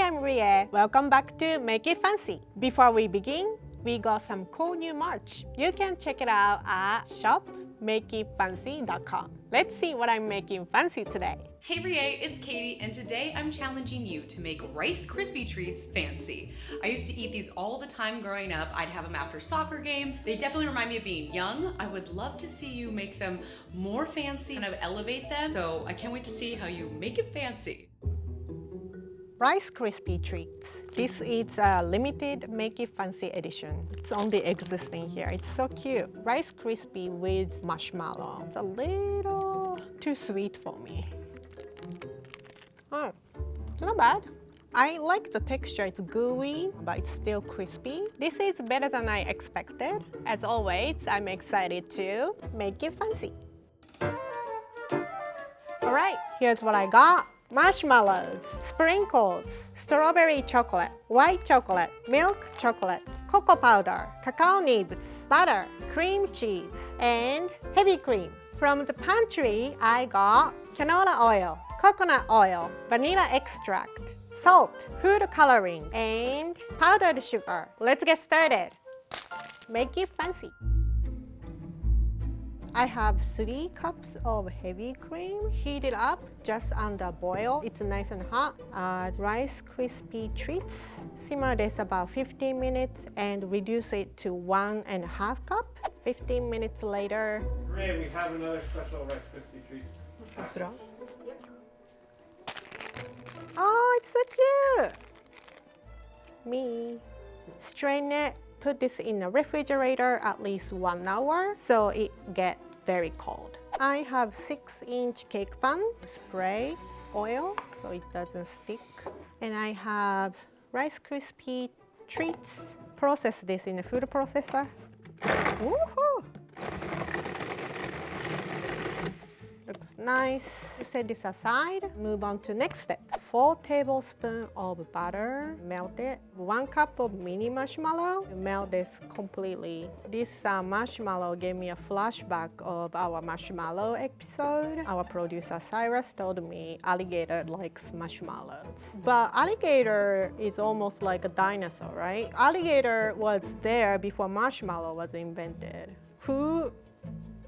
I'm Rie. Welcome back to Make It Fancy. Before we begin, we got some cool new merch. You can check it out at shopmakeitfancy.com. Let's see what I'm making fancy today. Hey Rie, it's Katie, and today I'm challenging you to make Rice Krispie Treats fancy. I used to eat these all the time growing up. I'd have them after soccer games. They definitely remind me of being young. I would love to see you make them more fancy, kind of elevate them. So I can't wait to see how you make it fancy. Rice Krispies Treats. This is a limited Make It Fancy edition. It's only existing here. It's so cute. Rice Krispie with marshmallow. It's a little too sweet for me. Oh, it's not bad. I like the texture. It's gooey, but it's still crispy. This is better than I expected. As always, I'm excited to make it fancy. All right, here's what I got. Marshmallows, sprinkles, strawberry chocolate, white chocolate, milk chocolate, cocoa powder, cacao nibs, butter, cream cheese, and heavy cream. From the pantry, I got canola oil, coconut oil, vanilla extract, salt, food coloring, and powdered sugar. Let's get started. Make it fancy. I have 3 cups of heavy cream heated up just under boil. It's nice and hot. Add Rice Krispie Treats. Simmer this about 15 minutes and reduce it to 1.5 cup. 15 minutes later. Ray, we have another special Rice Krispie Treats. What's wrong? Yep. Oh, it's so cute. Me. Strain it. Put this in the refrigerator at least 1 hour so it gets very cold. I have 6-inch cake pan, spray oil so it doesn't stick. And I have Rice Krispie Treats. Process this in a food processor. Woohoo! Looks nice. Set this aside. Move on to next step. 4 tablespoons of butter, melt it. 1 cup of mini marshmallow, melt this completely. This marshmallow gave me a flashback of our marshmallow episode. Our producer Cyrus told me alligator likes marshmallows. But alligator is almost like a dinosaur, right? Alligator was there before marshmallow was invented. Who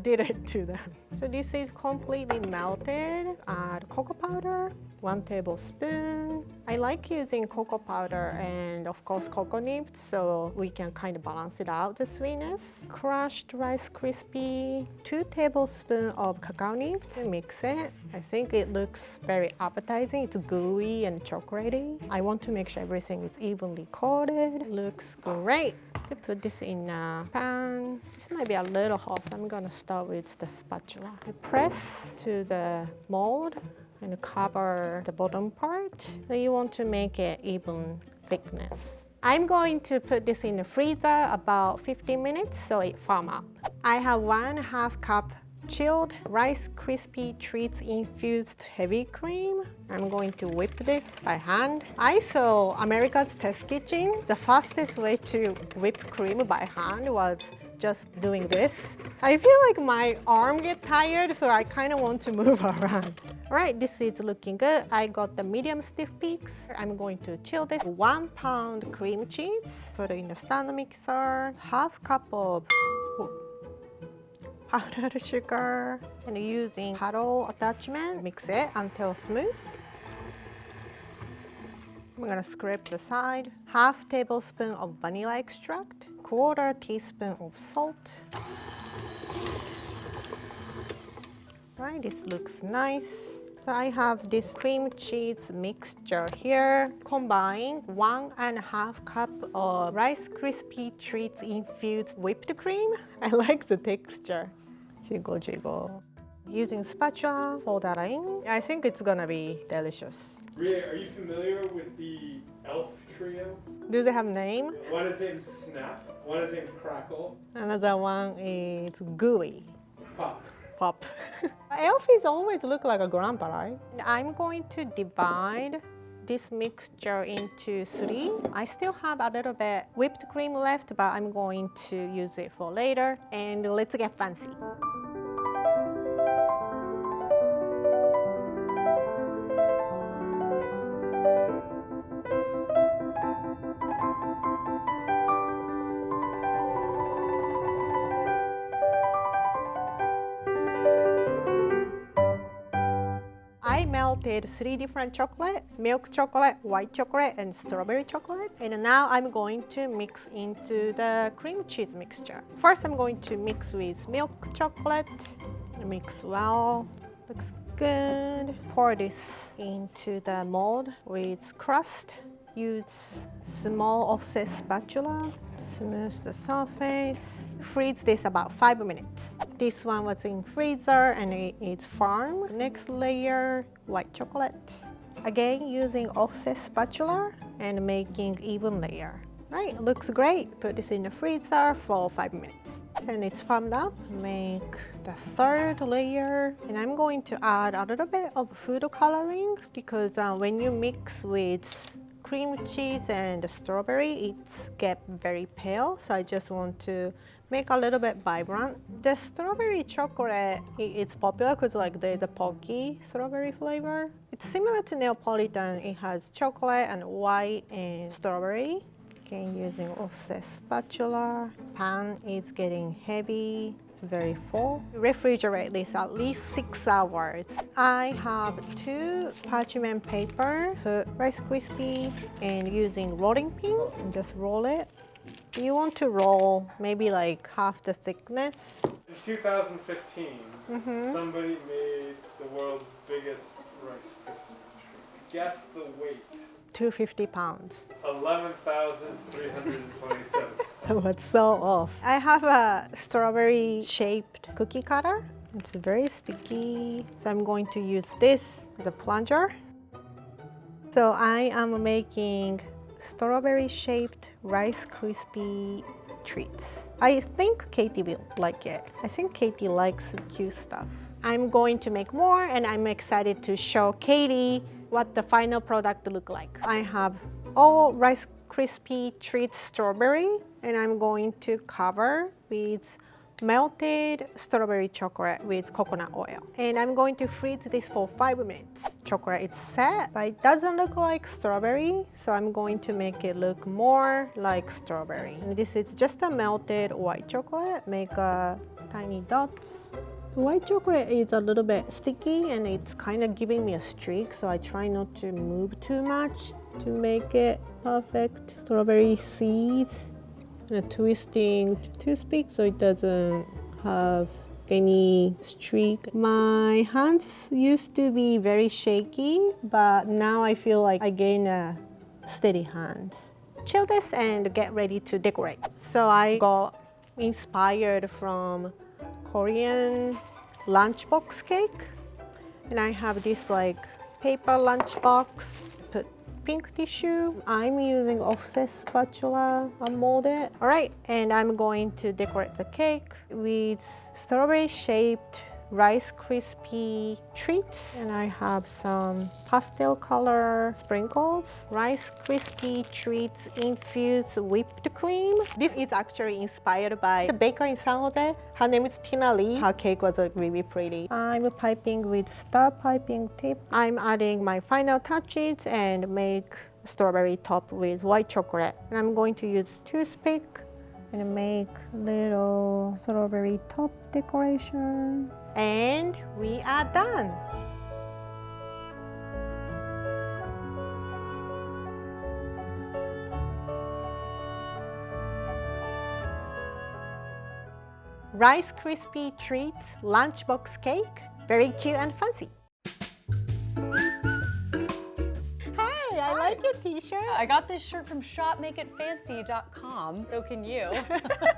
did it to them? So this is completely melted. Add cocoa powder, 1 tablespoon. I like using cocoa powder and of course cocoa nibs so we can kind of balance it out, the sweetness. Crushed Rice Krispie, 2 tablespoons of cacao nibs. Mix it. I think it looks very appetizing. It's gooey and chocolatey. I want to make sure everything is evenly coated. Looks great. Put this in a pan. This might be a little hot, so I'm gonna start with the spatula. You press to the mold and cover the bottom part. So you want to make it even thickness. I'm going to put this in the freezer about 15 minutes so it firm up. I have 1.5 cup chilled Rice Krispie Treats infused heavy cream. I'm going to whip this by hand. I saw America's Test Kitchen. The fastest way to whip cream by hand was just doing this. I feel like my arm gets tired, so I kind of want to move around. All right, this is looking good. I got the medium stiff peaks. I'm going to chill this. 1 pound cream cheese. Put it in the stand mixer. 1/2 cup of powdered sugar, and using paddle attachment, mix it until smooth. I'm gonna scrape the side. 1/2 tablespoon of vanilla extract, 1/4 teaspoon of salt. Right, this looks nice. So I have this cream cheese mixture here. Combine 1.5 cup of Rice Krispie Treats infused whipped cream. I like the texture. Jiggle, jiggle. Using spatula, pour that in. I think it's gonna be delicious. Ria, are you familiar with the elf trio? Do they have name? One is named Snap, one is named Crackle. Another one is Gooey. Pop. Pop. Elfies always look like a grandpa, right? I'm going to divide this mixture into 3. I still have a little bit whipped cream left, but I'm going to use it for later. And let's get fancy. melted 3 different chocolate, milk chocolate, white chocolate, and strawberry chocolate. And now I'm going to mix into the cream cheese mixture. First, I'm going to mix with milk chocolate. Mix well. Looks good. Pour this into the mold with crust. Use small offset spatula. Smooth the surface. Freeze this about 5 minutes. This one was in freezer and it's firm. Next layer, white chocolate. Again, using offset spatula and making even layer. Right, looks great. Put this in the freezer for 5 minutes. And it's firmed up. Make the third layer. And I'm going to add a little bit of food coloring because when you mix with cream cheese and strawberry, it's get very pale. So I just want to make a little bit vibrant. The strawberry chocolate, it's popular because like there's a Pakin strawberry flavor. It's similar to Neapolitan. It has chocolate and white and strawberry. Again, using offset spatula. Pan is getting heavy. It's very full. Refrigerate this at least 6 hours. I have 2 parchment paper, put Rice Krispie, and using rolling pin, and just roll it. You want to roll maybe like half the thickness. In 2015, somebody made the world's biggest Rice Krispie treat. Guess the weight. 250 pounds. 11,327. What's so off? I have a strawberry shaped cookie cutter. It's very sticky. So I'm going to use this as a plunger. So I am making strawberry shaped Rice Krispie Treats. I think Katie will like it. I think Katie likes cute stuff. I'm going to make more and I'm excited to show Katie what the final product look like. I have all Rice Krispie Treats strawberry and I'm going to cover with melted strawberry chocolate with coconut oil. And I'm going to freeze this for 5 minutes. Chocolate is set, but it doesn't look like strawberry, so I'm going to make it look more like strawberry. And this is just a melted white chocolate. Make tiny dots. White chocolate is a little bit sticky and it's kind of giving me a streak, so I try not to move too much to make it perfect. Strawberry seeds and a twisting toothpick so it doesn't have any streak. My hands used to be very shaky, but now I feel like I gain a steady hands. Chill this and get ready to decorate. So I got inspired from Korean lunchbox cake, and I have this like paper lunchbox. Put pink tissue. I'm using offset spatula, unmold it. All right, and I'm going to decorate the cake with strawberry shaped Rice Krispie Treats, and I have some pastel color sprinkles. Rice Krispie Treats infused whipped cream. This is actually inspired by the baker in San Jose. Her name is Tina Lee. Her cake was really pretty. I'm piping with star piping tip. I'm adding my final touches and make strawberry top with white chocolate. And I'm going to use toothpick and make little strawberry top decoration. And we are done. Rice Krispie Treats lunchbox cake. Very cute and fancy. Hey, I like your t-shirt. I got this shirt from shopmakeitfancy.com, so can you.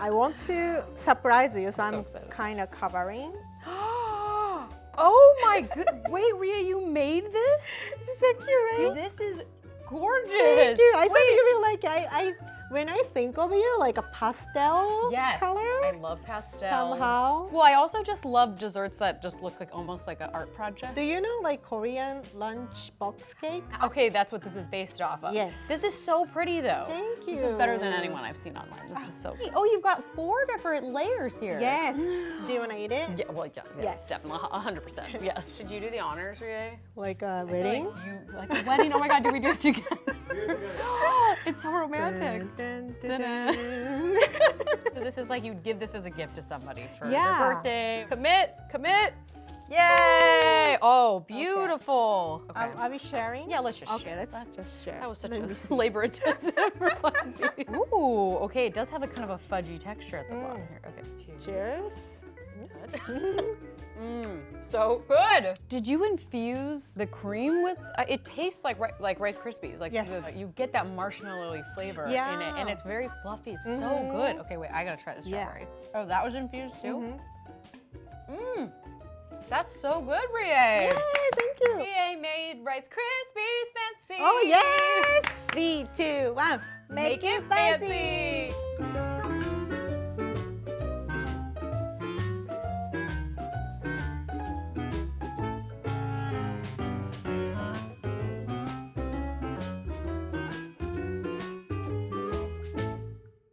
I want to surprise you, so I'm excited. kind of covering. Oh my good, wait Ria, you made this? Is that cute, right? This is gorgeous. Thank you. I thought you were like, when I think of you, like a pastel Yes, color. I love pastels. Somehow. Well, I also just love desserts that just look like almost like an art project. Do you know like Korean lunch box cake? Okay, that's what this is based off of. Yes. This is so pretty though. Thank you. This is better than anyone I've seen online. This is so. Oh, you've got 4 different layers here. Yes. Do you want to eat it? Yeah. Well, yeah. Yes. Yes. Definitely. 100%. Yes. Did you do the honors, Ria? Like a I feel wedding? like you like a wedding. Oh my God, did we do it together? It's so romantic. Dun, dun, dun, dun. So this is like you'd give this as a gift to somebody for Yeah. their birthday. Commit. Yay! Oh, beautiful. Okay. Are we sharing? Yeah, let's just Okay, share. let's just share. That was such Let me a see. labor-intensive recipe. Ooh, okay, it does have a kind of a fudgy texture at the bottom here. Okay, Cheers. So good. Did you infuse the cream with? It tastes like Rice Krispies. Like Yes. you get that marshmallowy flavor in it, Yeah. and it's very fluffy. It's so good. Okay, wait, I gotta try the strawberry. Oh, that was infused too. That's so good, Brie. Yay, thank you. Brie made Rice Krispies fancy. Oh yes. 3, 2, 1. Make it fancy. fancy.